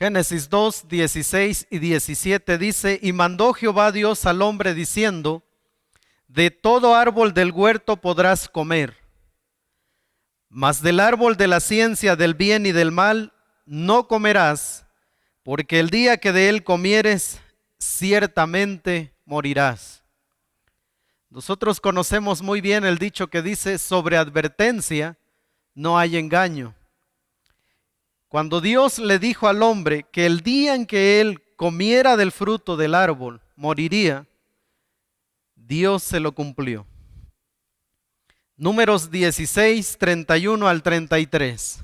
Génesis 2, 16 y 17 dice: Y mandó Jehová Dios al hombre diciendo: De todo árbol del huerto podrás comer, mas del árbol de la ciencia del bien y del mal no comerás, porque el día que de él comieres, ciertamente morirás. Nosotros conocemos muy bien el dicho que dice: sobre advertencia no hay engaño. Cuando Dios le dijo al hombre que el día en que él comiera del fruto del árbol moriría, Dios se lo cumplió. Números 16, 31 al 33.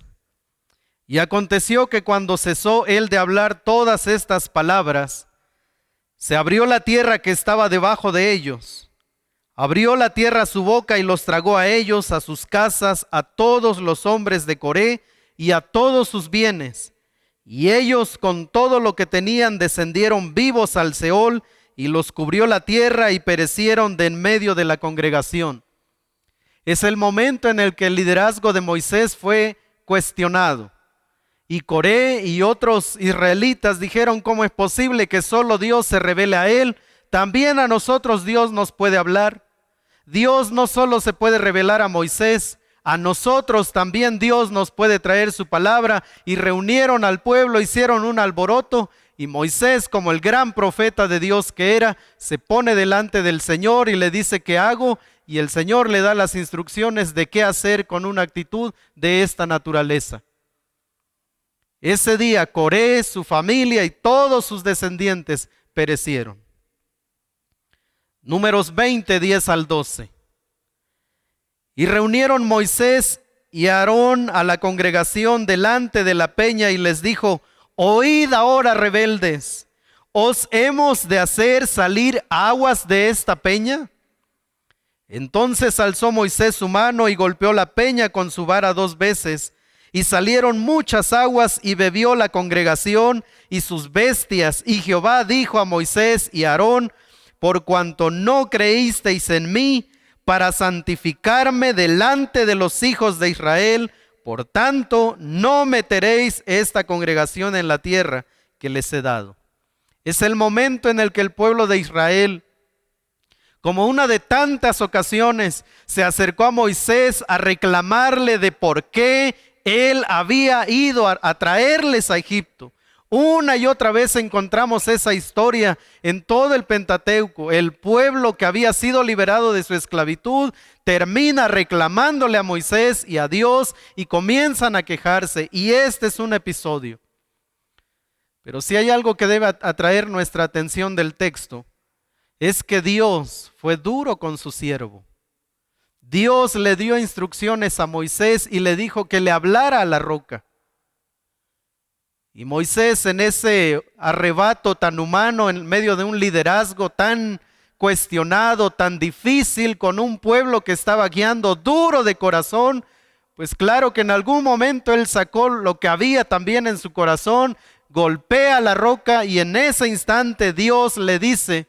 Y aconteció que cuando cesó él de hablar todas estas palabras, se abrió la tierra que estaba debajo de ellos. Abrió la tierra su boca y los tragó a ellos, a sus casas, a todos los hombres de Coré y a todos sus bienes. Y ellos con todo lo que tenían descendieron vivos al Seol, y los cubrió la tierra y perecieron de en medio de la congregación. Es el momento en el que el liderazgo de Moisés fue cuestionado. Y Coré y otros israelitas dijeron: ¿cómo es posible que solo Dios se revele a él? También a nosotros Dios nos puede hablar. Dios no solo se puede revelar a Moisés, a nosotros también Dios nos puede traer su palabra. Y reunieron al pueblo, hicieron un alboroto, y Moisés, como el gran profeta de Dios que era, se pone delante del Señor y le dice: ¿qué hago? Y el Señor le da las instrucciones de qué hacer con una actitud de esta naturaleza. Ese día Coré, su familia y todos sus descendientes perecieron. Números 20, 10 al 12. Y reunieron Moisés y Aarón a la congregación delante de la peña y les dijo: Oíd ahora, rebeldes, ¿os hemos de hacer salir aguas de esta peña? Entonces alzó Moisés su mano y golpeó la peña con su vara 2 veces, y salieron muchas aguas, y bebió la congregación y sus bestias. Y Jehová dijo a Moisés y a Aarón: por cuanto no creísteis en mí para santificarme delante de los hijos de Israel, por tanto no meteréis esta congregación en la tierra que les he dado. Es el momento en el que el pueblo de Israel, como una de tantas ocasiones, se acercó a Moisés a reclamarle de por qué él había ido a traerles a Egipto. Una y otra vez encontramos esa historia en todo el Pentateuco. El pueblo que había sido liberado de su esclavitud termina reclamándole a Moisés y a Dios y comienzan a quejarse. Y este es un episodio. Pero si hay algo que debe atraer nuestra atención del texto, es que Dios fue duro con su siervo. Dios le dio instrucciones a Moisés y le dijo que le hablara a la roca. Y Moisés, en ese arrebato tan humano, en medio de un liderazgo tan cuestionado, tan difícil, con un pueblo que estaba guiando duro de corazón, pues claro que en algún momento él sacó lo que había también en su corazón, golpea la roca y en ese instante Dios le dice: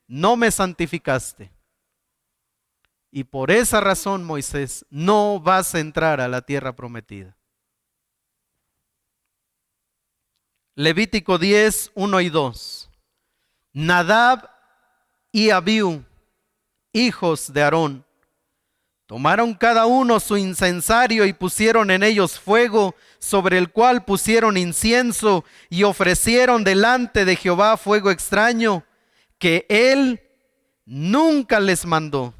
no me santificaste. Y por esa razón, Moisés, no vas a entrar a la tierra prometida. Levítico 10, 1 y 2. Nadab y Abiú, hijos de Aarón, tomaron cada uno su incensario y pusieron en ellos fuego, sobre el cual pusieron incienso, y ofrecieron delante de Jehová fuego extraño, que él nunca les mandó.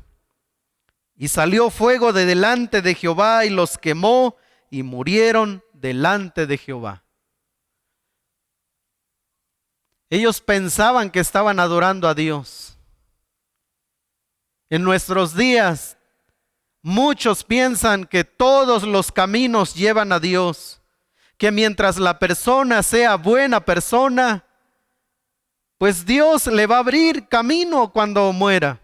Y salió fuego de delante de Jehová y los quemó, y murieron delante de Jehová. Ellos pensaban que estaban adorando a Dios. En nuestros días, muchos piensan que todos los caminos llevan a Dios, que mientras la persona sea buena persona, pues Dios le va a abrir camino cuando muera.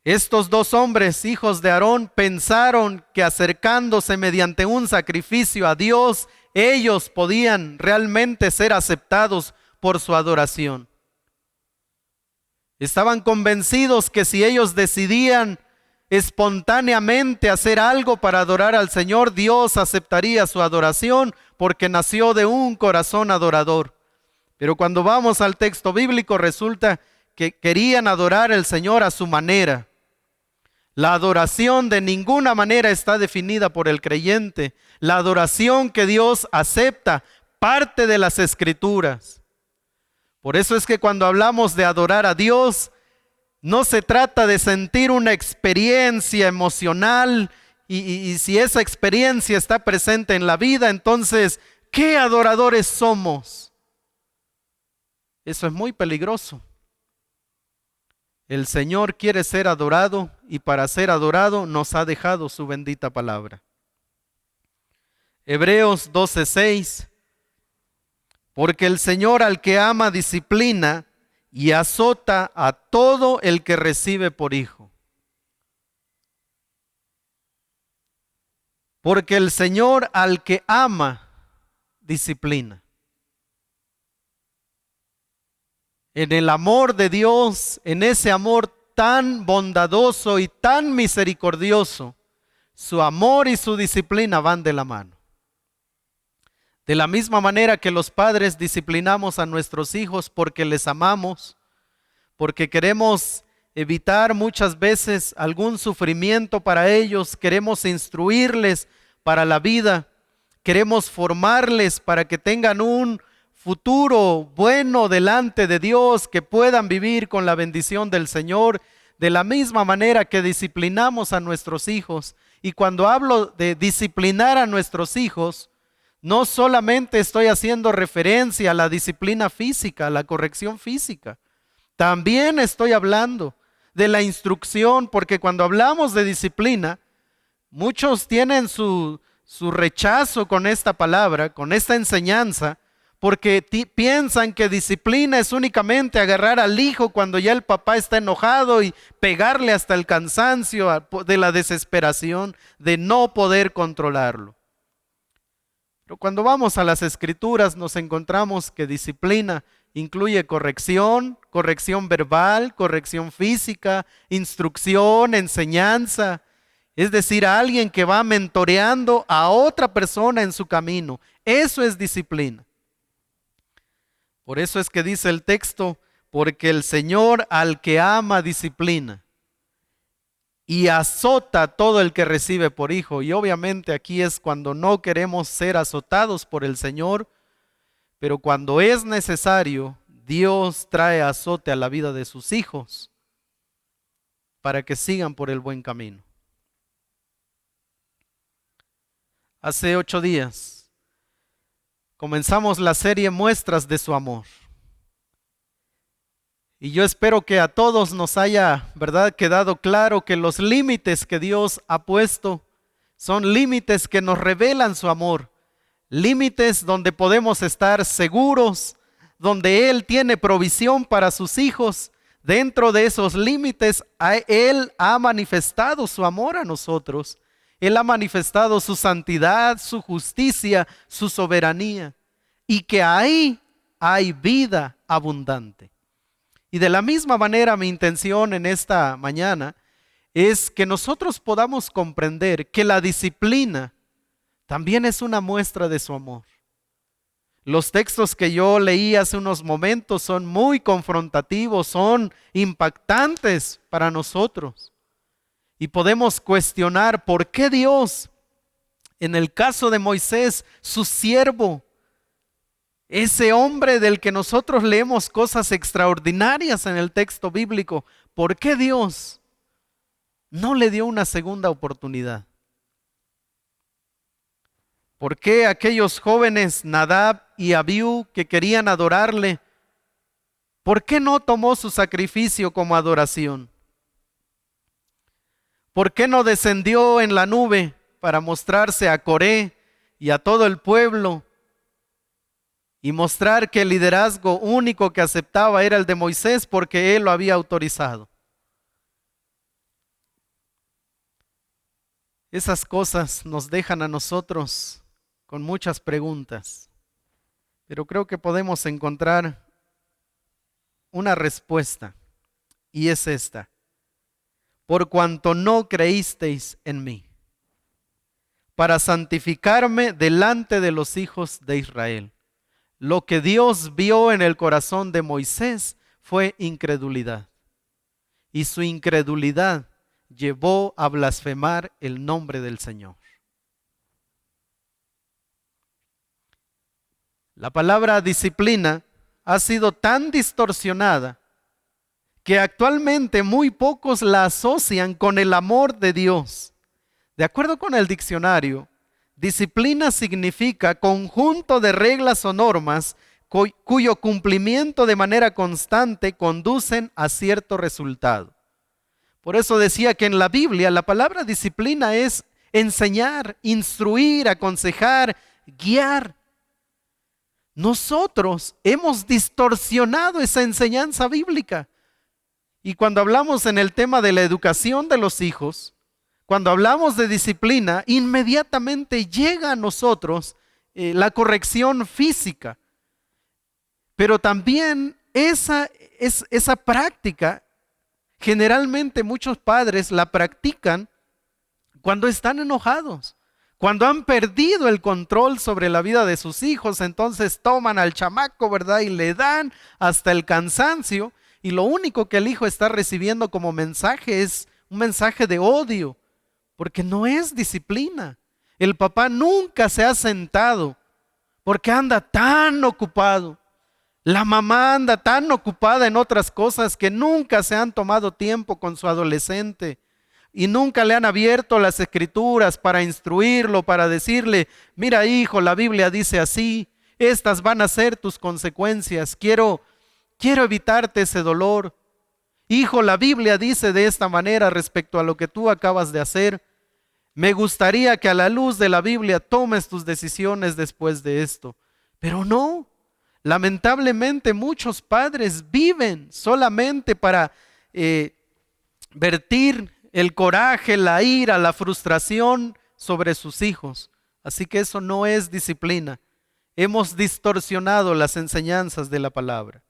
Estos 2 hombres, hijos de Aarón, pensaron que acercándose mediante un sacrificio a Dios, ellos podían realmente ser aceptados por su adoración. Estaban convencidos que si ellos decidían espontáneamente hacer algo para adorar al Señor, Dios aceptaría su adoración, porque nació de un corazón adorador. Pero cuando vamos al texto bíblico resulta que querían adorar al Señor a su manera. La adoración de ninguna manera está definida por el creyente. La adoración que Dios acepta parte de las Escrituras. Por eso es que cuando hablamos de adorar a Dios, no se trata de sentir una experiencia emocional y si esa experiencia está presente en la vida, entonces, ¿qué adoradores somos? Eso es muy peligroso. El Señor quiere ser adorado y para ser adorado nos ha dejado su bendita palabra. Hebreos 12:6. Porque el Señor al que ama disciplina y azota a todo el que recibe por hijo. Porque el Señor al que ama disciplina. En el amor de Dios, en ese amor tan bondadoso y tan misericordioso, su amor y su disciplina van de la mano. De la misma manera que los padres disciplinamos a nuestros hijos porque les amamos, porque queremos evitar muchas veces algún sufrimiento para ellos, queremos instruirles para la vida, queremos formarles para que tengan un futuro bueno delante de Dios, que puedan vivir con la bendición del Señor, de la misma manera que disciplinamos a nuestros hijos. Y cuando hablo de disciplinar a nuestros hijos, no solamente estoy haciendo referencia a la disciplina física, a la corrección física, también estoy hablando de la instrucción, porque cuando hablamos de disciplina, muchos tienen su rechazo con esta palabra, con esta enseñanza, porque piensan que disciplina es únicamente agarrar al hijo cuando ya el papá está enojado y pegarle hasta el cansancio de la desesperación de no poder controlarlo. Pero cuando vamos a las Escrituras nos encontramos que disciplina incluye corrección, corrección verbal, corrección física, instrucción, enseñanza. Es decir, a alguien que va mentoreando a otra persona en su camino. Eso es disciplina. Por eso es que dice el texto, porque el Señor al que ama disciplina y azota a todo el que recibe por hijo. Y obviamente aquí es cuando no queremos ser azotados por el Señor, pero cuando es necesario, Dios trae azote a la vida de sus hijos para que sigan por el buen camino. Hace 8 días comenzamos la serie Muestras de su amor. Y yo espero que a todos nos haya, ¿verdad?, quedado claro que los límites que Dios ha puesto son límites que nos revelan su amor. Límites donde podemos estar seguros, donde Él tiene provisión para sus hijos. Dentro de esos límites, Él ha manifestado su amor a nosotros. Él ha manifestado su santidad, su justicia, su soberanía. Y que ahí hay vida abundante. Y de la misma manera mi intención en esta mañana es que nosotros podamos comprender que la disciplina también es una muestra de su amor. Los textos que yo leí hace unos momentos son muy confrontativos, son impactantes para nosotros. Y podemos cuestionar por qué Dios, en el caso de Moisés, su siervo, ese hombre del que nosotros leemos cosas extraordinarias en el texto bíblico, ¿por qué Dios no le dio una segunda oportunidad? ¿Por qué aquellos jóvenes Nadab y Abiú que querían adorarle, por qué no tomó su sacrificio como adoración? ¿Por qué no descendió en la nube para mostrarse a Coré y a todo el pueblo y mostrar que el liderazgo único que aceptaba era el de Moisés porque él lo había autorizado? Esas cosas nos dejan a nosotros con muchas preguntas, pero creo que podemos encontrar una respuesta y es esta: por cuanto no creísteis en mí. para santificarme delante de los hijos de Israel. Lo que Dios vio en el corazón de Moisés fue incredulidad. Y su incredulidad llevó a blasfemar el nombre del Señor. La palabra disciplina ha sido tan distorsionada que actualmente muy pocos la asocian con el amor de Dios. De acuerdo con el diccionario, disciplina significa conjunto de reglas o normas cuyo cumplimiento de manera constante conducen a cierto resultado. Por eso decía que en la Biblia la palabra disciplina es enseñar, instruir, aconsejar, guiar. Nosotros hemos distorsionado esa enseñanza bíblica. Y cuando hablamos en el tema de la educación de los hijos, cuando hablamos de disciplina, inmediatamente llega a nosotros la corrección física. Pero también esa práctica, generalmente muchos padres la practican cuando están enojados, cuando han perdido el control sobre la vida de sus hijos. Entonces toman al chamaco, ¿verdad? Y le dan hasta el cansancio. Y lo único que el hijo está recibiendo como mensaje es un mensaje de odio, porque no es disciplina. El papá nunca se ha sentado porque anda tan ocupado. La mamá anda tan ocupada en otras cosas que nunca se han tomado tiempo con su adolescente y nunca le han abierto las escrituras para instruirlo, para decirle: mira, hijo, la Biblia dice así, estas van a ser tus consecuencias, quiero evitarte ese dolor. Hijo, la Biblia dice de esta manera respecto a lo que tú acabas de hacer. Me gustaría que a la luz de la Biblia tomes tus decisiones después de esto. Pero no, lamentablemente muchos padres viven solamente para vertir el coraje, la ira, la frustración sobre sus hijos. Así que eso no es disciplina. Hemos distorsionado las enseñanzas de la palabra.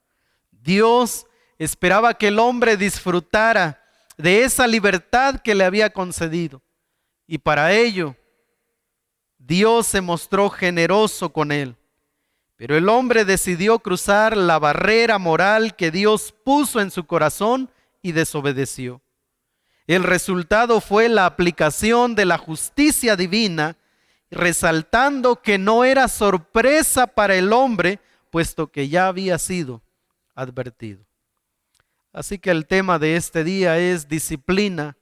Dios esperaba que el hombre disfrutara de esa libertad que le había concedido. Y para ello, Dios se mostró generoso con él. Pero el hombre decidió cruzar la barrera moral que Dios puso en su corazón y desobedeció. El resultado fue la aplicación de la justicia divina, resaltando que no era sorpresa para el hombre, puesto que ya había sido advertido. Así que el tema de este día es disciplina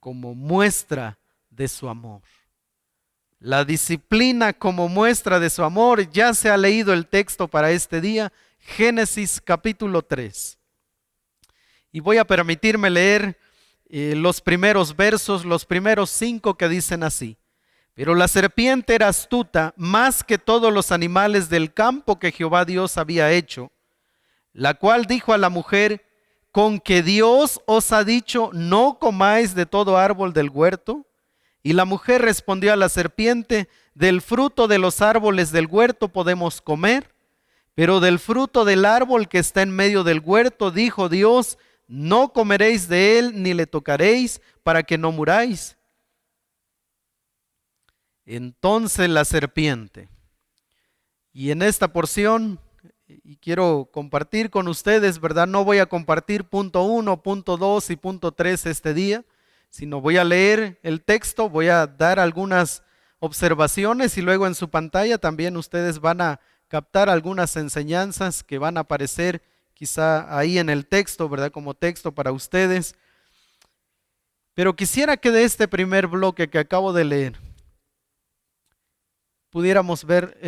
como muestra de su amor. La disciplina como muestra de su amor. Ya se ha leído el texto para este día, Génesis capítulo 3. Y voy a permitirme leer los primeros versos, los primeros 5 que dicen así. Pero la serpiente era astuta más que todos los animales del campo que Jehová Dios había hecho, la cual dijo a la mujer: ¿con que Dios os ha dicho, no comáis de todo árbol del huerto? Y la mujer respondió a la serpiente: del fruto de los árboles del huerto podemos comer, pero del fruto del árbol que está en medio del huerto, dijo Dios, no comeréis de él ni le tocaréis, para que no muráis. Entonces la serpiente, y en esta porción, y quiero compartir con ustedes, ¿verdad? No voy a compartir punto 1, punto 2 y punto 3 este día, sino voy a leer el texto, voy a dar algunas observaciones y luego en su pantalla también ustedes van a captar algunas enseñanzas que van a aparecer quizá ahí en el texto, ¿verdad? Como texto para ustedes. Pero quisiera que de este primer bloque que acabo de leer pudiéramos ver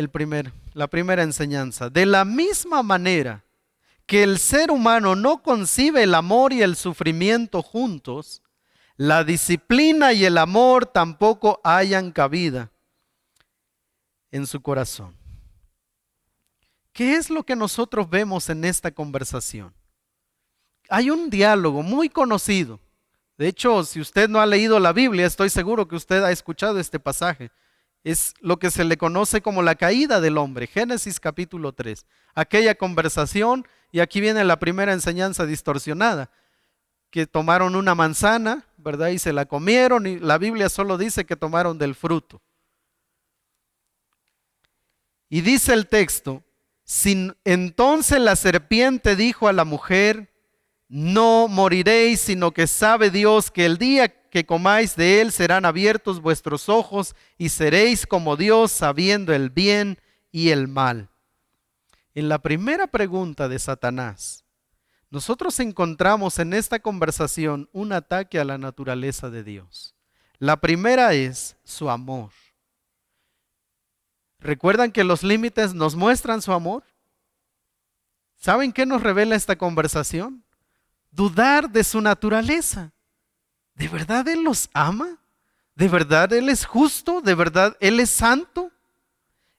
la primera enseñanza. De la misma manera que el ser humano no concibe el amor y el sufrimiento juntos, la disciplina y el amor tampoco hayan cabida en su corazón. ¿Qué es lo que nosotros vemos en esta conversación? Hay un diálogo muy conocido. De hecho, si usted no ha leído la Biblia, estoy seguro que usted ha escuchado este pasaje. Es lo que se le conoce como la caída del hombre, Génesis capítulo 3. Aquella conversación, y aquí viene la primera enseñanza distorsionada, que tomaron una manzana, ¿verdad? Y se la comieron, y la Biblia solo dice que tomaron del fruto. Y dice el texto, entonces la serpiente dijo a la mujer, no moriréis, sino que sabe Dios que el día que comáis de él serán abiertos vuestros ojos y seréis como Dios, sabiendo el bien y el mal. En la primera pregunta de Satanás, nosotros encontramos en esta conversación un ataque a la naturaleza de Dios. La primera es su amor. ¿Recuerdan que los límites nos muestran su amor? ¿Saben qué nos revela esta conversación? Dudar de su naturaleza. ¿De verdad Él los ama? ¿De verdad Él es justo? ¿De verdad Él es santo?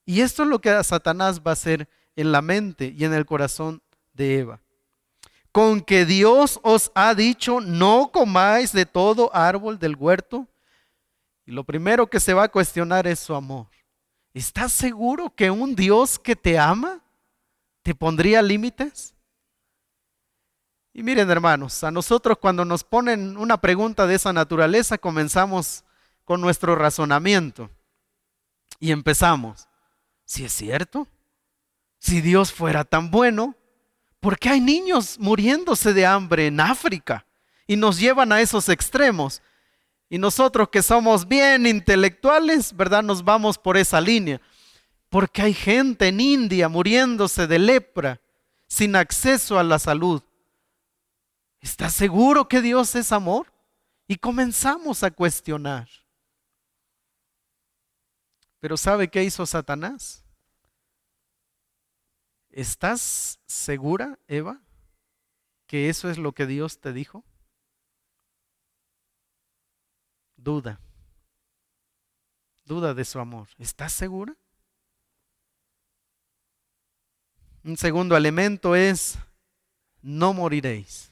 Y esto es lo que a Satanás va a hacer en la mente y en el corazón de Eva. Con que Dios os ha dicho, no comáis de todo árbol del huerto. Y lo primero que se va a cuestionar es su amor. ¿Estás seguro que un Dios que te ama te pondría límites? Y miren, hermanos, a nosotros cuando nos ponen una pregunta de esa naturaleza, comenzamos con nuestro razonamiento y empezamos. Si es cierto, si Dios fuera tan bueno, ¿por qué hay niños muriéndose de hambre en África? Y nos llevan a esos extremos. Y nosotros que somos bien intelectuales, ¿verdad? Nos vamos por esa línea. Porque hay gente en India muriéndose de lepra, sin acceso a la salud. ¿Estás seguro que Dios es amor? Y comenzamos a cuestionar. Pero ¿sabe qué hizo Satanás? ¿Estás segura, Eva, que eso es lo que Dios te dijo? Duda de su amor. ¿Estás segura? Un segundo elemento es, no moriréis.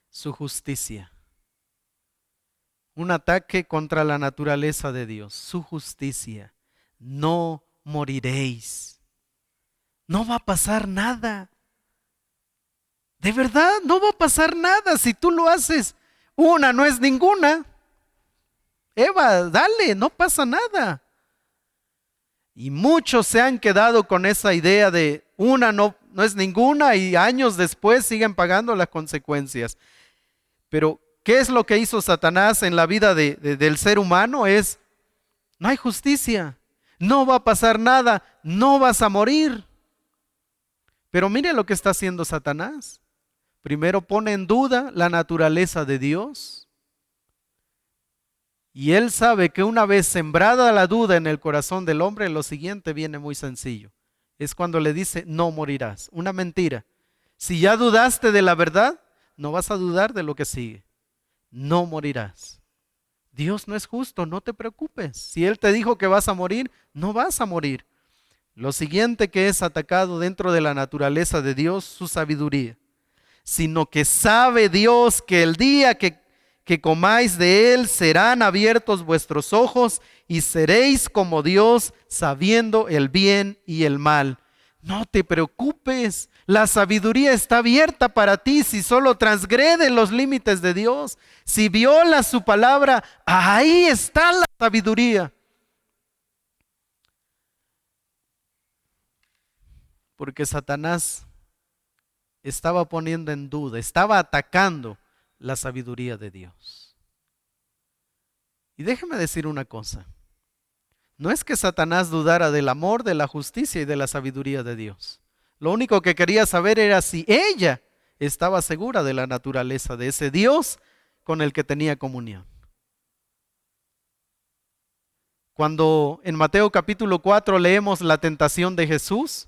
Su justicia. Un ataque contra la naturaleza de Dios. Su justicia. No moriréis. No va a pasar nada. De verdad, no va a pasar nada si tú lo haces. Una no es ninguna. Eva, dale, no pasa nada. Y muchos se han quedado con esa idea de una no es ninguna y años después siguen pagando las consecuencias. Pero, ¿qué es lo que hizo Satanás en la vida del ser humano? No hay justicia, no va a pasar nada, no vas a morir. Pero mire lo que está haciendo Satanás. Primero pone en duda la naturaleza de Dios. Y él sabe que una vez sembrada la duda en el corazón del hombre, lo siguiente viene muy sencillo. Es cuando le dice, no morirás. Una mentira. Si ya dudaste de la verdad, no vas a dudar de lo que sigue. No morirás. Dios no es justo, no te preocupes. Si Él te dijo que vas a morir, no vas a morir. Lo siguiente que es atacado dentro de la naturaleza de Dios, su sabiduría. Sino que sabe Dios que el día que comáis de él serán abiertos vuestros ojos y seréis como Dios, sabiendo el bien y el mal. No te preocupes, la sabiduría está abierta para ti si solo transgredes los límites de Dios. Si violas su palabra, ahí está la sabiduría. Porque Satanás estaba poniendo en duda, estaba atacando la sabiduría de Dios. Y déjeme decir una cosa. No es que Satanás dudara del amor, de la justicia y de la sabiduría de Dios. Lo único que quería saber era si ella estaba segura de la naturaleza de ese Dios con el que tenía comunión. Cuando en Mateo capítulo 4 leemos la tentación de Jesús,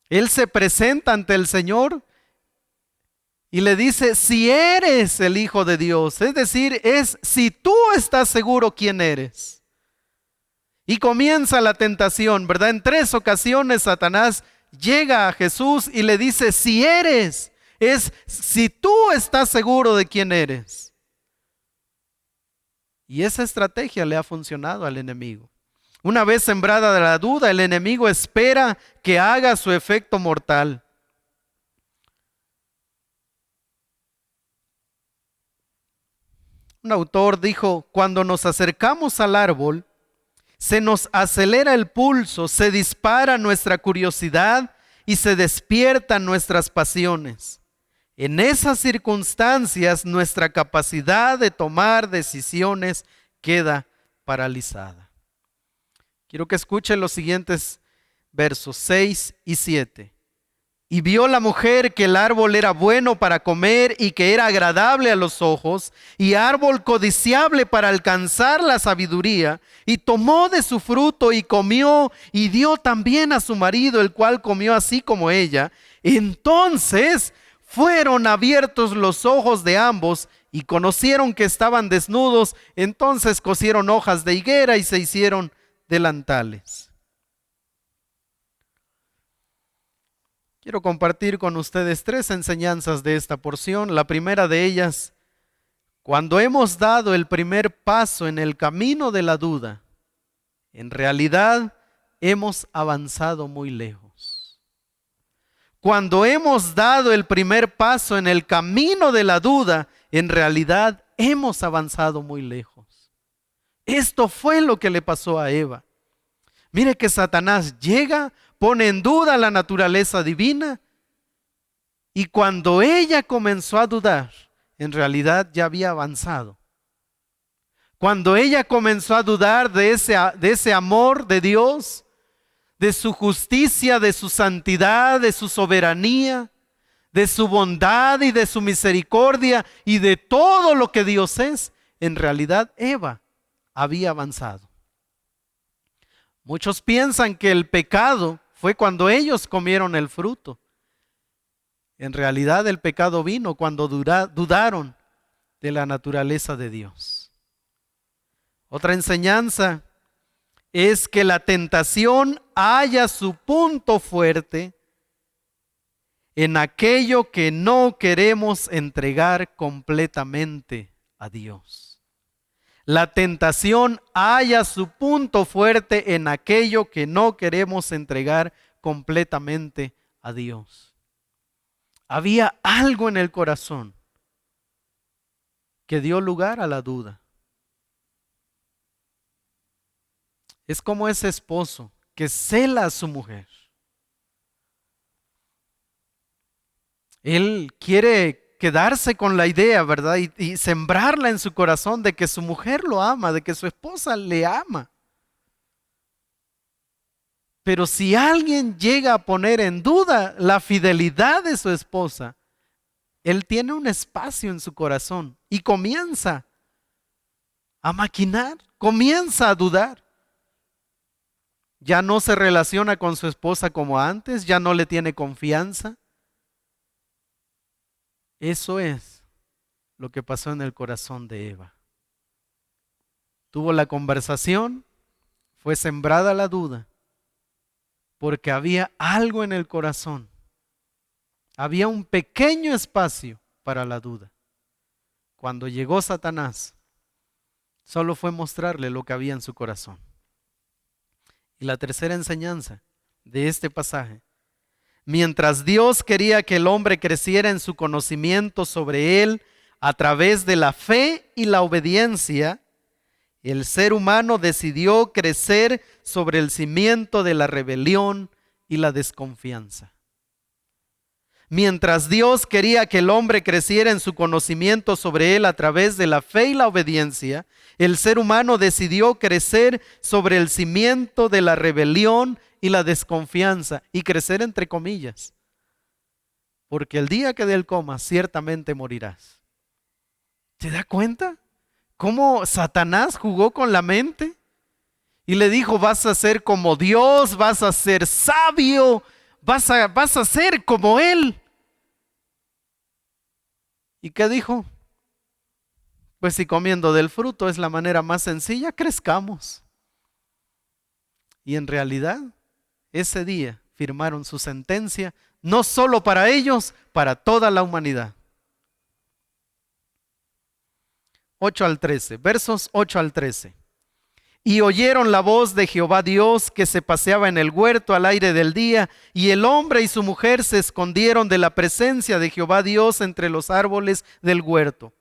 Él se presenta ante el Señor y le dice, si eres el Hijo de Dios, es decir, es si tú estás seguro quién eres. Y comienza la tentación, ¿verdad? En 3 ocasiones Satanás llega a Jesús y le dice, si eres, es si tú estás seguro de quién eres. Y esa estrategia le ha funcionado al enemigo. Una vez sembrada la duda, el enemigo espera que haga su efecto mortal. Un autor dijo, cuando nos acercamos al árbol, Se nos acelera el pulso, se dispara nuestra curiosidad y se despiertan nuestras pasiones. En esas circunstancias, nuestra capacidad de tomar decisiones queda paralizada. Quiero que escuchen los siguientes versos 6 y 7. Y vio la mujer que el árbol era bueno para comer y que era agradable a los ojos y árbol codiciable para alcanzar la sabiduría, y tomó de su fruto y comió y dio también a su marido, el cual comió así como ella. Entonces fueron abiertos los ojos de ambos y conocieron que estaban desnudos. Entonces cosieron hojas de higuera y se hicieron delantales. Quiero compartir con ustedes 3 enseñanzas de esta porción. La primera de ellas: cuando hemos dado el primer paso en el camino de la duda, en realidad hemos avanzado muy lejos. Cuando hemos dado el primer paso en el camino de la duda, en realidad hemos avanzado muy lejos. Esto fue lo que le pasó a Eva. Mire que Satanás llega, pone en duda la naturaleza divina, y cuando ella comenzó a dudar, en realidad ya había avanzado. Cuando ella comenzó a dudar de ese amor de Dios, de su justicia, de su santidad, de su soberanía, de su bondad y de su misericordia y de todo lo que Dios es, en realidad Eva había avanzado. Muchos piensan que el pecado fue cuando ellos comieron el fruto. En realidad el pecado vino cuando dudaron de la naturaleza de Dios. Otra enseñanza es que la tentación halla su punto fuerte en aquello que no queremos entregar completamente a Dios. La tentación halla su punto fuerte en aquello que no queremos entregar completamente a Dios. Había algo en el corazón que dio lugar a la duda. Es como ese esposo que cela a su mujer. Él quiere quedarse con la idea, ¿verdad? Y sembrarla en su corazón de que su mujer lo ama, de que su esposa le ama. Pero si alguien llega a poner en duda la fidelidad de su esposa, él tiene un espacio en su corazón y comienza a maquinar, comienza a dudar. Ya no se relaciona con su esposa como antes, ya no le tiene confianza. Eso es lo que pasó en el corazón de Eva. Tuvo la conversación, fue sembrada la duda, porque había algo en el corazón. Había un pequeño espacio para la duda. Cuando llegó Satanás, solo fue mostrarle lo que había en su corazón. Y la tercera enseñanza de este pasaje: mientras Dios quería que el hombre creciera en su conocimiento sobre Él a través de la fe y la obediencia, el ser humano decidió crecer sobre el cimiento de la rebelión y la desconfianza. Mientras Dios quería que el hombre creciera en su conocimiento sobre Él a través de la fe y la obediencia, el ser humano decidió crecer sobre el cimiento de la rebelión y la desconfianza, y crecer entre comillas, porque el día que de él comas ciertamente morirás. ¿Te das cuenta cómo Satanás jugó con la mente? Y le dijo: vas a ser como Dios, vas a ser sabio, vas a ser como Él. ¿Y qué dijo? Pues si comiendo del fruto es la manera más sencilla, crezcamos. Y en realidad, ese día firmaron su sentencia, no solo para ellos, para toda la humanidad. 8 al 13, versos 8 al 13. Y oyeron la voz de Jehová Dios que se paseaba en el huerto al aire del día, y el hombre y su mujer se escondieron de la presencia de Jehová Dios entre los árboles del huerto.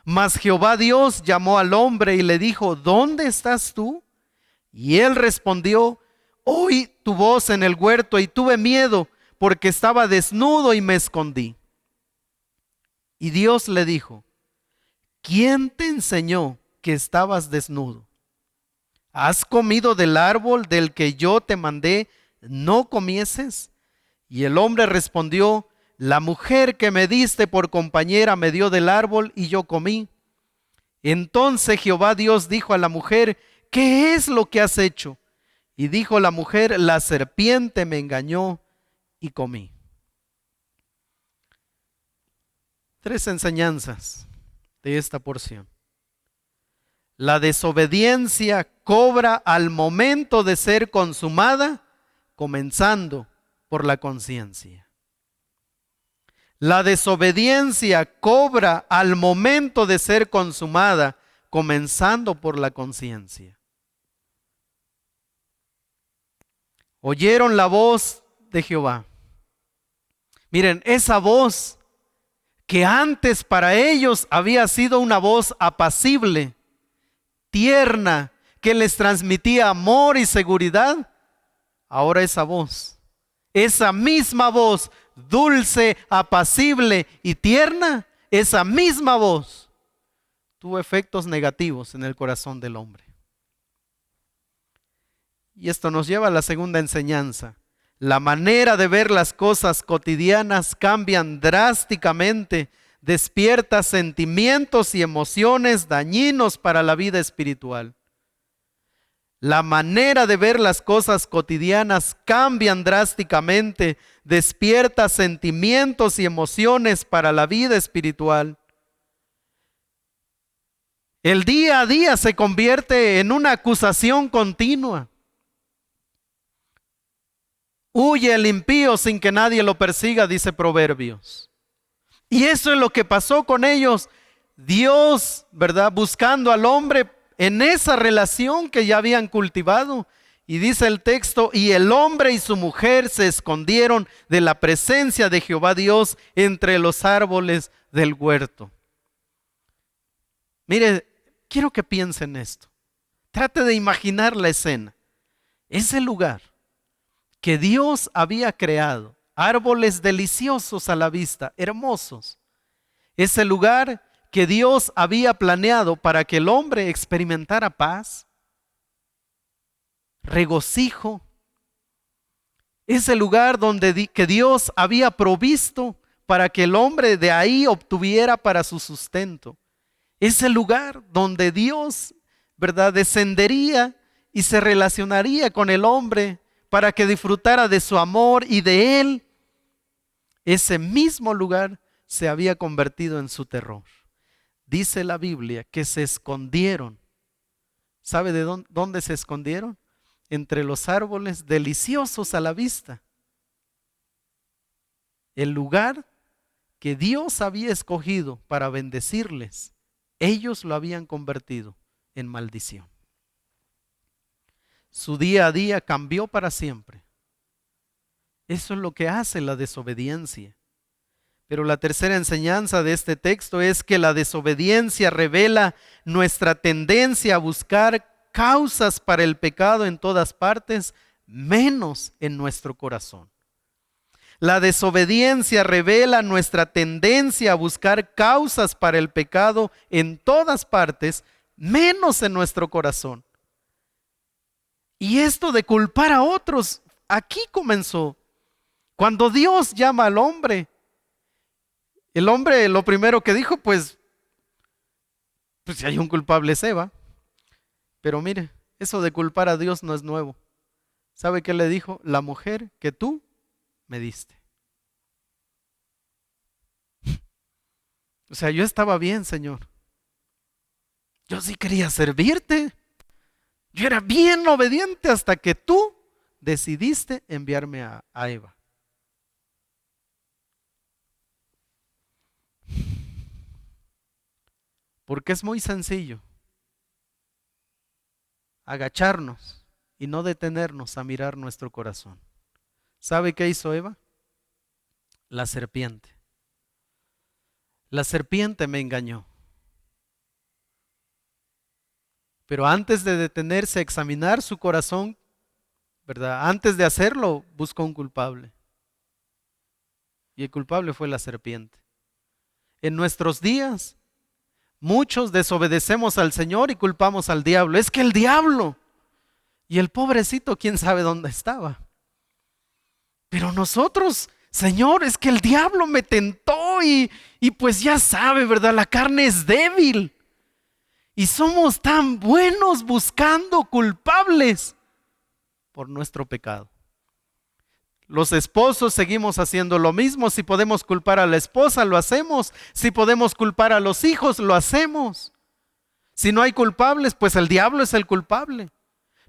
Mas Jehová Dios llamó al hombre y le dijo: ¿dónde estás tú? Y él respondió: oí tu voz en el huerto y tuve miedo porque estaba desnudo y me escondí. Y Dios le dijo: ¿quién te enseñó que estabas desnudo? ¿Has comido del árbol del que yo te mandé no comieses? Y el hombre respondió: la mujer que me diste por compañera me dio del árbol y yo comí. Entonces Jehová Dios dijo a la mujer: ¿qué es lo que has hecho? Y dijo la mujer: la serpiente me engañó y comí. Tres enseñanzas de esta porción. La desobediencia cobra al momento de ser consumada, comenzando por la conciencia. La desobediencia cobra al momento de ser consumada, comenzando por la conciencia. Oyeron la voz de Jehová. Miren, esa voz que antes para ellos había sido una voz apacible, tierna, que les transmitía amor y seguridad, ahora esa misma voz, dulce, apacible y tierna, esa misma voz tuvo efectos negativos en el corazón del hombre. Y esto nos lleva a la segunda enseñanza. La manera de ver las cosas cotidianas cambian drásticamente, despierta sentimientos y emociones dañinos para la vida espiritual. La manera de ver las cosas cotidianas cambian drásticamente, despierta sentimientos y emociones para la vida espiritual. El día a día se convierte en una acusación continua. Huye el impío sin que nadie lo persiga, dice Proverbios. Y eso es lo que pasó con ellos. Dios, ¿verdad?, buscando al hombre en esa relación que ya habían cultivado. Y dice el texto: y el hombre y su mujer se escondieron de la presencia de Jehová Dios entre los árboles del huerto. Mire, quiero que piensen esto. Trate de imaginar la escena. Ese lugar que Dios había creado, árboles deliciosos a la vista, hermosos. Ese lugar que Dios había planeado para que el hombre experimentara paz, regocijo. Ese lugar que Dios había provisto para que el hombre de ahí obtuviera para su sustento. Ese lugar donde Dios, ¿verdad?, descendería y se relacionaría con el hombre para que disfrutara de su amor y de él. Ese mismo lugar se había convertido en su terror. Dice la Biblia que se escondieron. ¿Sabe de dónde se escondieron? Entre los árboles deliciosos a la vista. El lugar que Dios había escogido para bendecirles, ellos lo habían convertido en maldición. Su día a día cambió para siempre. Eso es lo que hace la desobediencia. Pero la tercera enseñanza de este texto es que la desobediencia revela nuestra tendencia a buscar causas para el pecado en todas partes, menos en nuestro corazón. La desobediencia revela nuestra tendencia a buscar causas para el pecado en todas partes, menos en nuestro corazón. Y esto de culpar a otros, aquí comenzó. Cuando Dios llama al hombre, el hombre lo primero que dijo, pues si hay un culpable se va. Pero mire, eso de culpar a Dios no es nuevo. ¿Sabe qué le dijo? La mujer que tú me diste. O sea, yo estaba bien, Señor. Yo sí quería servirte. Yo era bien obediente hasta que tú decidiste enviarme a Eva. Porque es muy sencillo agacharnos y no detenernos a mirar nuestro corazón. ¿Sabe qué hizo Eva? La serpiente. La serpiente me engañó. Pero antes de detenerse a examinar su corazón, ¿verdad? Antes de hacerlo, buscó un culpable. Y el culpable fue la serpiente. En nuestros días, muchos desobedecemos al Señor y culpamos al diablo. Es que el diablo, y el pobrecito, quién sabe dónde estaba. Pero nosotros, Señor, es que el diablo me tentó y pues ya sabe, ¿verdad? La carne es débil. Y somos tan buenos buscando culpables por nuestro pecado. Los esposos seguimos haciendo lo mismo. Si podemos culpar a la esposa, lo hacemos. Si podemos culpar a los hijos, lo hacemos. Si no hay culpables, pues el diablo es el culpable.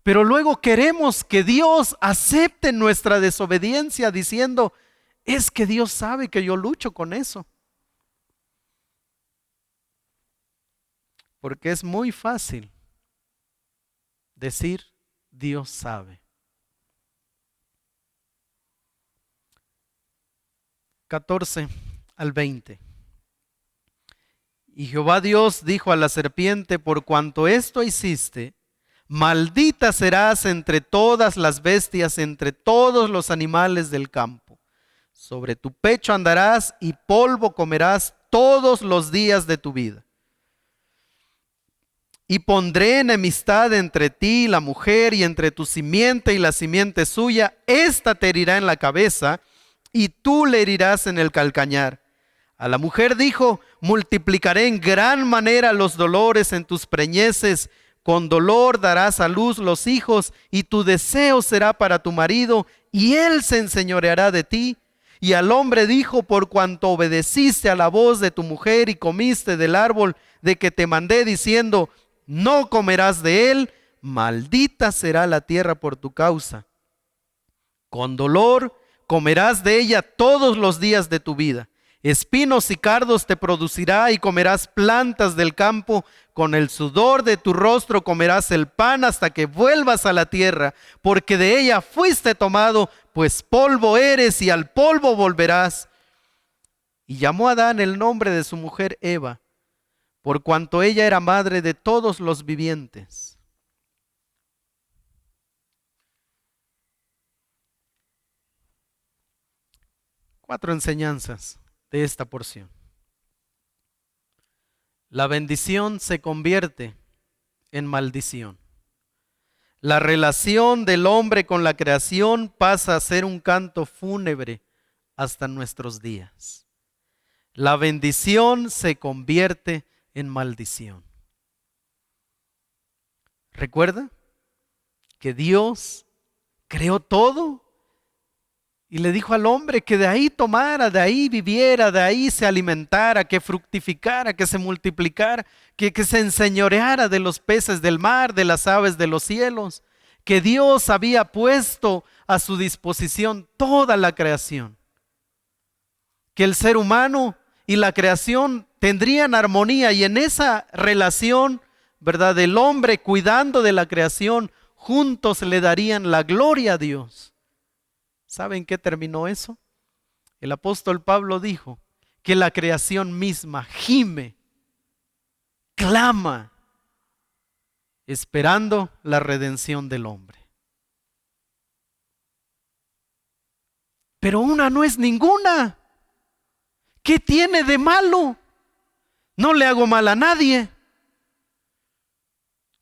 Pero luego queremos que Dios acepte nuestra desobediencia diciendo, es que Dios sabe que yo lucho con eso. Porque es muy fácil decir, Dios sabe. 14 al 20. Y Jehová Dios dijo a la serpiente, por cuanto esto hiciste, maldita serás entre todas las bestias, entre todos los animales del campo. Sobre tu pecho andarás y polvo comerás todos los días de tu vida. Y pondré enemistad entre ti y la mujer, y entre tu simiente y la simiente suya. Esta te herirá en la cabeza, y tú le herirás en el calcañar. A la mujer dijo, multiplicaré en gran manera los dolores en tus preñeces. Con dolor darás a luz los hijos, y tu deseo será para tu marido, y él se enseñoreará de ti. Y al hombre dijo, por cuanto obedeciste a la voz de tu mujer y comiste del árbol de que te mandé diciendo, no comerás de él, maldita será la tierra por tu causa. Con dolor comerás de ella todos los días de tu vida. Espinos y cardos te producirá y comerás plantas del campo. Con el sudor de tu rostro comerás el pan hasta que vuelvas a la tierra, porque de ella fuiste tomado, pues polvo eres y al polvo volverás. Y llamó a Adán el nombre de su mujer Eva, por cuanto ella era madre de todos los vivientes. Cuatro enseñanzas de esta porción. La bendición se convierte en maldición. La relación del hombre con la creación pasa a ser un canto fúnebre hasta nuestros días. La bendición se convierte en maldición. ¿Recuerda que Dios creó todo? Y le dijo al hombre que de ahí tomara, de ahí viviera, de ahí se alimentara, que fructificara, que se multiplicara, que se enseñoreara de los peces del mar, de las aves de los cielos, que Dios había puesto a su disposición toda la creación, que el ser humano y la creación tendrían armonía, y en esa relación, ¿verdad?, del hombre cuidando de la creación, juntos le darían la gloria a Dios. ¿Saben qué terminó eso? El apóstol Pablo dijo que la creación misma gime, clama, esperando la redención del hombre. Pero una no es ninguna. ¿Qué tiene de malo? No le hago mal a nadie.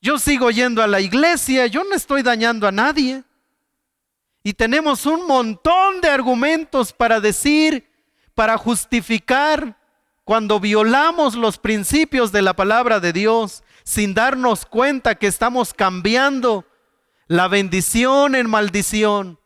Yo sigo yendo a la iglesia, yo no estoy dañando a nadie. Y tenemos un montón de argumentos para decir, para justificar cuando violamos los principios de la palabra de Dios, sin darnos cuenta que estamos cambiando la bendición en maldición,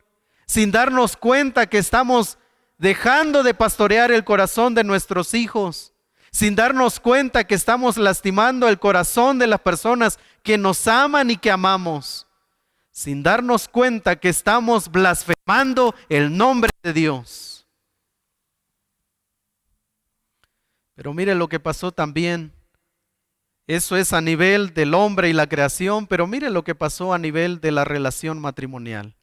sin darnos cuenta que estamos dejando de pastorear el corazón de nuestros hijos, sin darnos cuenta que estamos lastimando el corazón de las personas que nos aman y que amamos, sin darnos cuenta que estamos blasfemando el nombre de Dios. Pero mire lo que pasó también. Eso es a nivel del hombre y la creación, pero mire lo que pasó a nivel de la relación matrimonial.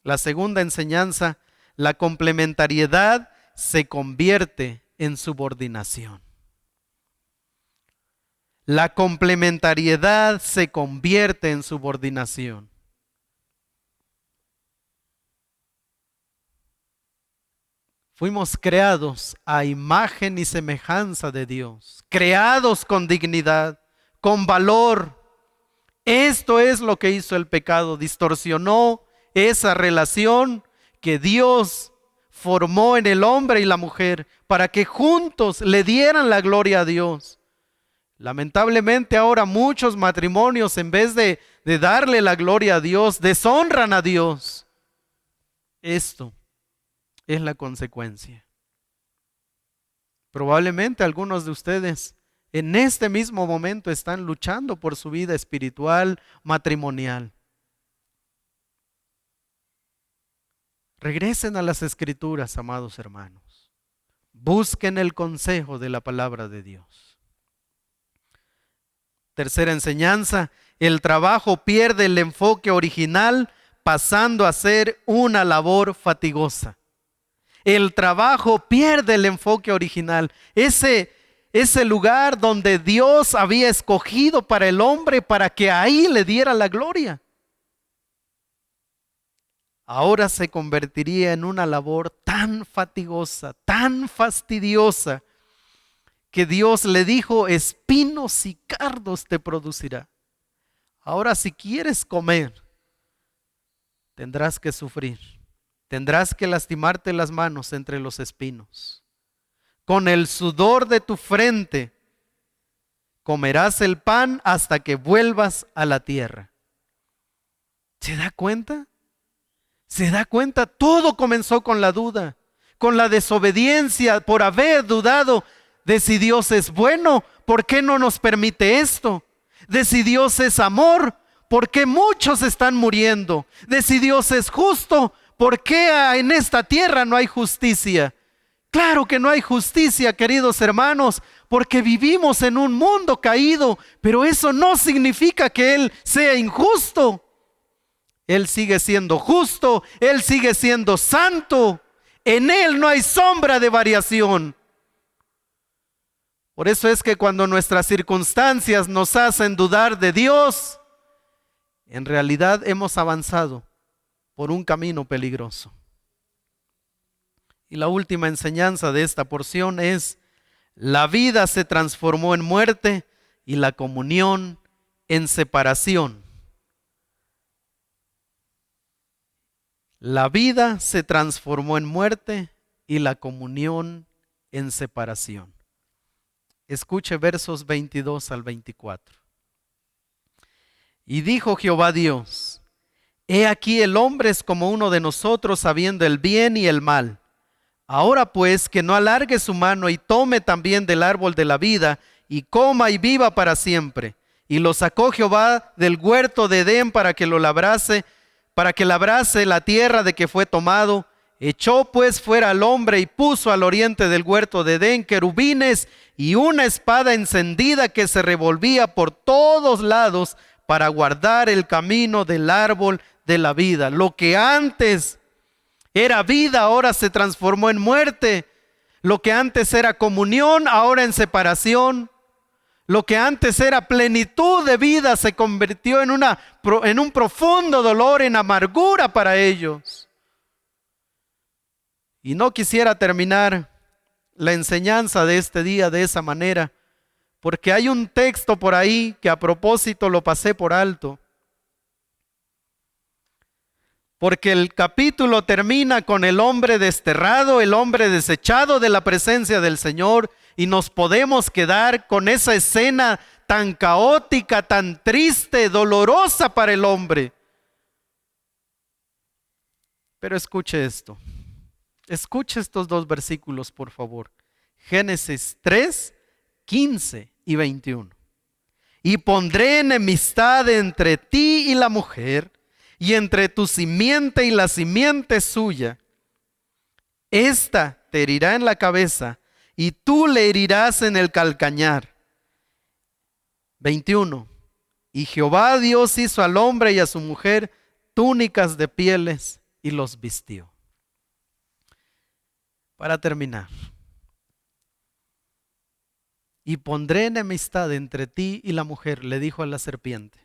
La segunda enseñanza, la complementariedad se convierte en subordinación. La complementariedad se convierte en subordinación. Fuimos creados a imagen y semejanza de Dios, creados con dignidad, con valor. Esto es lo que hizo el pecado, distorsionó esa relación que Dios formó en el hombre y la mujer para que juntos le dieran la gloria a Dios. Lamentablemente ahora muchos matrimonios, en vez de darle la gloria a Dios, deshonran a Dios. Esto es la consecuencia. Probablemente algunos de ustedes en este mismo momento están luchando por su vida espiritual, matrimonial. Regresen a las Escrituras, amados hermanos. Busquen el consejo de la palabra de Dios. Tercera enseñanza, el trabajo pierde el enfoque original pasando a ser una labor fatigosa. El trabajo pierde el enfoque original. Ese lugar donde Dios había escogido para el hombre para que ahí le diera la gloria, ahora se convertiría en una labor tan fatigosa, tan fastidiosa, que Dios le dijo, espinos y cardos te producirá. Ahora si quieres comer, tendrás que sufrir. Tendrás que lastimarte las manos entre los espinos. Con el sudor de tu frente comerás el pan hasta que vuelvas a la tierra. ¿Se da cuenta? ¿Se da cuenta? Todo comenzó con la duda, con la desobediencia, por haber dudado de si Dios es bueno, ¿por qué no nos permite esto? De si Dios es amor, ¿por qué muchos están muriendo? De si Dios es justo, ¿por qué en esta tierra no hay justicia? Claro que no hay justicia, queridos hermanos, porque vivimos en un mundo caído, pero eso no significa que Él sea injusto. Él sigue siendo justo, Él sigue siendo santo. En Él no hay sombra de variación. Por eso es que cuando nuestras circunstancias nos hacen dudar de Dios, en realidad hemos avanzado por un camino peligroso. Y la última enseñanza de esta porción es: la vida se transformó en muerte y la comunión en separación. La vida se transformó en muerte y la comunión en separación. Escuche versos 22 al 24. Y dijo Jehová Dios: he aquí el hombre es como uno de nosotros, sabiendo el bien y el mal. Ahora pues, que no alargue su mano y tome también del árbol de la vida y coma y viva para siempre. Y lo sacó Jehová del huerto de Edén para que labrase la tierra de que fue tomado. Echó pues fuera al hombre y puso al oriente del huerto de Edén querubines y una espada encendida que se revolvía por todos lados para guardar el camino del árbol de la vida. Lo que antes era vida, ahora se transformó en muerte. Lo que antes era comunión, ahora en separación. Lo que antes era plenitud de vida se convirtió en un profundo dolor, en amargura para ellos. Y no quisiera terminar la enseñanza de este día de esa manera, porque hay un texto por ahí que a propósito lo pasé por alto. Porque el capítulo termina con el hombre desterrado, el hombre desechado de la presencia del Señor, y nos podemos quedar con esa escena tan caótica, tan triste, dolorosa para el hombre. Pero escuche esto. Escuche estos dos versículos, por favor. Génesis 3, 15 y 21. Y pondré enemistad entre ti y la mujer, y entre tu simiente y la simiente suya. Esta te herirá en la cabeza, y tú le herirás en el calcañar. 21. Y Jehová Dios hizo al hombre y a su mujer túnicas de pieles y los vistió. Para terminar, y pondré enemistad entre ti y la mujer, le dijo a la serpiente,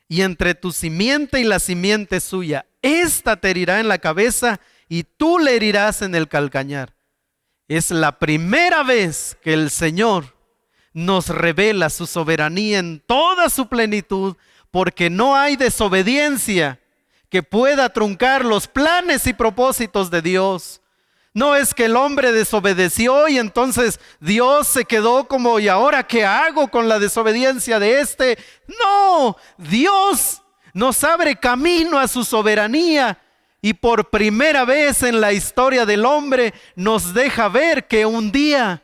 y entre tu simiente y la simiente suya. Ésta te herirá en la cabeza y tú le herirás en el calcañar. Es la primera vez que el Señor nos revela su soberanía en toda su plenitud, porque no hay desobediencia que pueda truncar los planes y propósitos de Dios. No es que el hombre desobedeció y entonces Dios se quedó como, ¿y ahora qué hago con la desobediencia de este? No, Dios nos abre camino a su soberanía y por primera vez en la historia del hombre nos deja ver que un día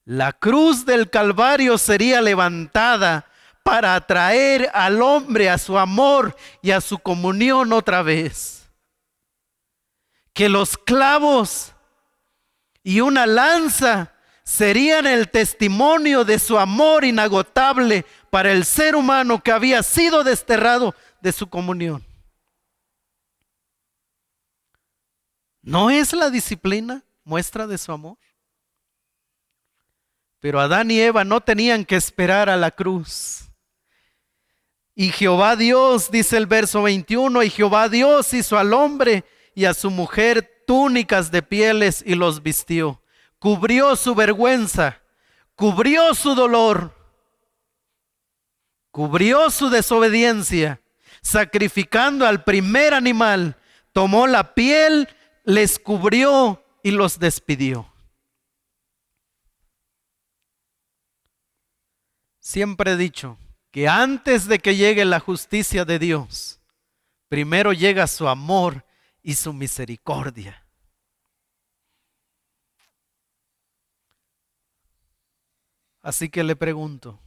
la cruz del Calvario sería levantada para atraer al hombre a su amor y a su comunión otra vez. Que los clavos y una lanza serían el testimonio de su amor inagotable para el ser humano que había sido desterrado de su comunión. ¿No es la disciplina muestra de su amor? Pero Adán y Eva no tenían que esperar a la cruz. Y Jehová Dios, dice el verso 21, y Jehová Dios hizo al hombre y a su mujer túnicas de pieles y los vistió. Cubrió su vergüenza, cubrió su dolor, cubrió su desobediencia, sacrificando al primer animal, tomó la piel, les cubrió y los despidió. Siempre he dicho que antes de que llegue la justicia de Dios, primero llega su amor y su misericordia. Así que le pregunto,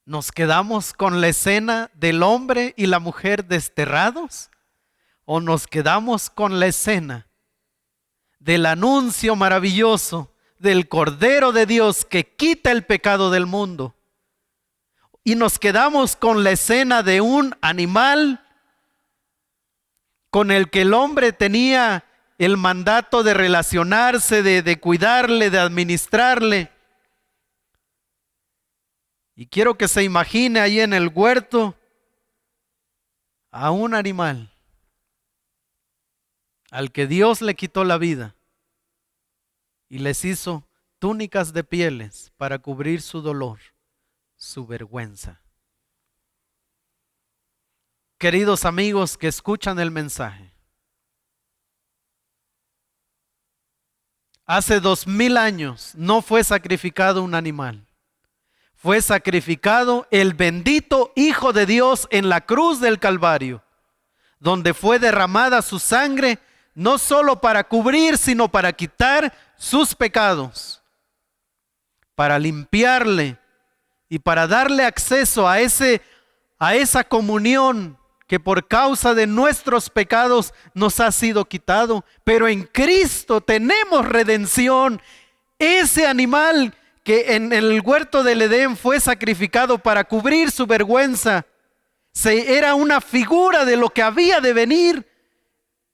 ¿nos quedamos con la escena del hombre y la mujer desterrados? ¿O nos quedamos con la escena del anuncio maravilloso del Cordero de Dios que quita el pecado del mundo? Y nos quedamos con la escena de un animal con el que el hombre tenía el mandato de relacionarse, de cuidarle, de administrarle. Y quiero que se imagine ahí en el huerto a un animal al que Dios le quitó la vida y les hizo túnicas de pieles para cubrir su dolor, su vergüenza. Queridos amigos que escuchan el mensaje, hace 2000 años no fue sacrificado un animal. Fue sacrificado el bendito Hijo de Dios en la cruz del Calvario, donde fue derramada su sangre, no solo para cubrir, sino para quitar sus pecados, para limpiarle y para darle acceso a esa comunión que por causa de nuestros pecados nos ha sido quitado. Pero en Cristo tenemos redención. Ese animal que en el huerto del Edén fue sacrificado para cubrir su vergüenza, era una figura de lo que había de venir.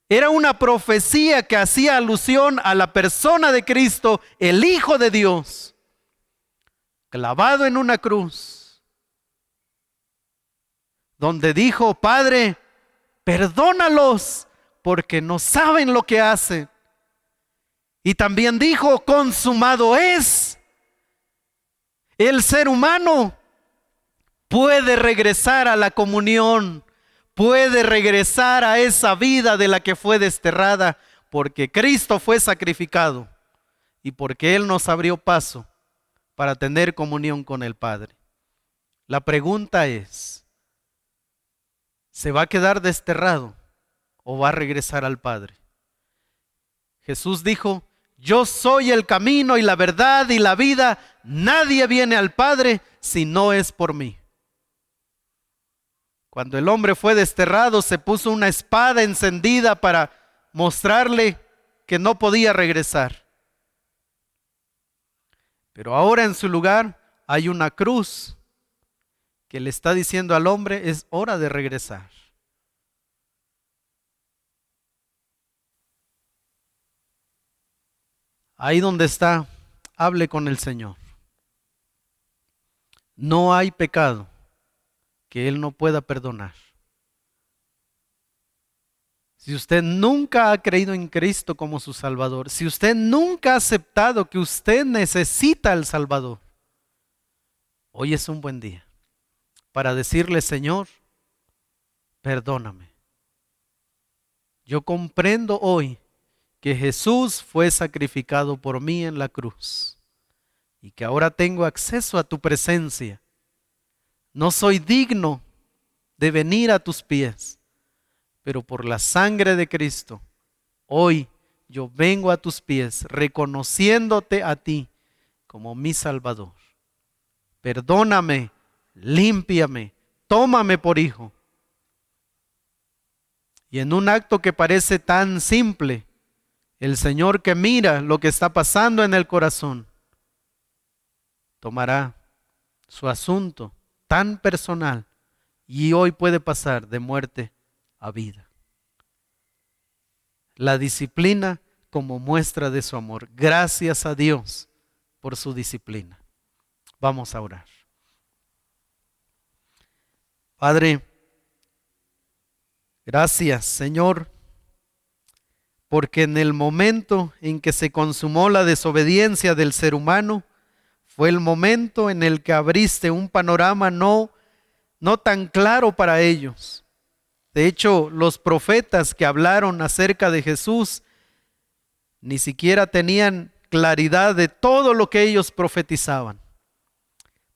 Era una profecía que hacía alusión a la persona de Cristo, el Hijo de Dios, clavado en una cruz, donde dijo: Padre, perdónalos porque no saben lo que hacen. Y también dijo: consumado es. El ser humano puede regresar a la comunión, puede regresar a esa vida de la que fue desterrada, porque Cristo fue sacrificado y porque Él nos abrió paso para tener comunión con el Padre. La pregunta es: ¿se va a quedar desterrado o va a regresar al Padre? Jesús dijo: yo soy el camino y la verdad y la vida. Nadie viene al Padre si no es por mí. Cuando el hombre fue desterrado, se puso una espada encendida para mostrarle que no podía regresar. Pero ahora en su lugar hay una cruz que le está diciendo al hombre: es hora de regresar. Ahí donde está, hable con el Señor. No hay pecado que Él no pueda perdonar. Si usted nunca ha creído en Cristo como su Salvador, si usted nunca ha aceptado que usted necesita al Salvador, hoy es un buen día para decirle: Señor, perdóname. Yo comprendo hoy que Jesús fue sacrificado por mí en la cruz y que ahora tengo acceso a tu presencia. No soy digno de venir a tus pies, pero por la sangre de Cristo, hoy yo vengo a tus pies reconociéndote a ti como mi Salvador. Perdóname, límpiame, tómame por hijo. Y en un acto que parece tan simple, el Señor, que mira lo que está pasando en el corazón, tomará su asunto tan personal y hoy puede pasar de muerte a vida. La disciplina como muestra de su amor. Gracias a Dios por su disciplina. Vamos a orar. Padre, gracias, Señor, porque en el momento en que se consumó la desobediencia del ser humano, fue el momento en el que abriste un panorama no tan claro para ellos. De hecho, los profetas que hablaron acerca de Jesús ni siquiera tenían claridad de todo lo que ellos profetizaban.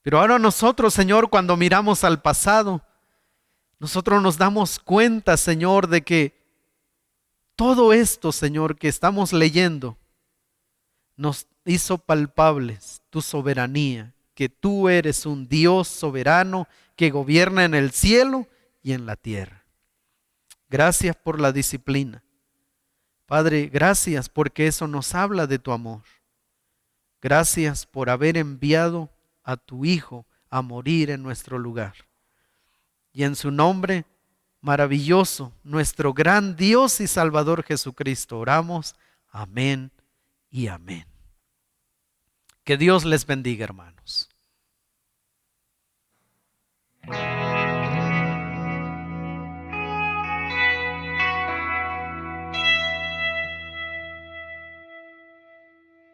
Pero ahora nosotros, Señor, cuando miramos al pasado, nosotros nos damos cuenta, Señor, de que todo esto, Señor, que estamos leyendo, nos hizo palpables tu soberanía, que tú eres un Dios soberano que gobierna en el cielo y en la tierra. Gracias por la disciplina. Padre, gracias porque eso nos habla de tu amor. Gracias por haber enviado a tu Hijo a morir en nuestro lugar. Y en su nombre maravilloso, nuestro gran Dios y Salvador Jesucristo, oramos. Amén y amén. Que Dios les bendiga, hermanos.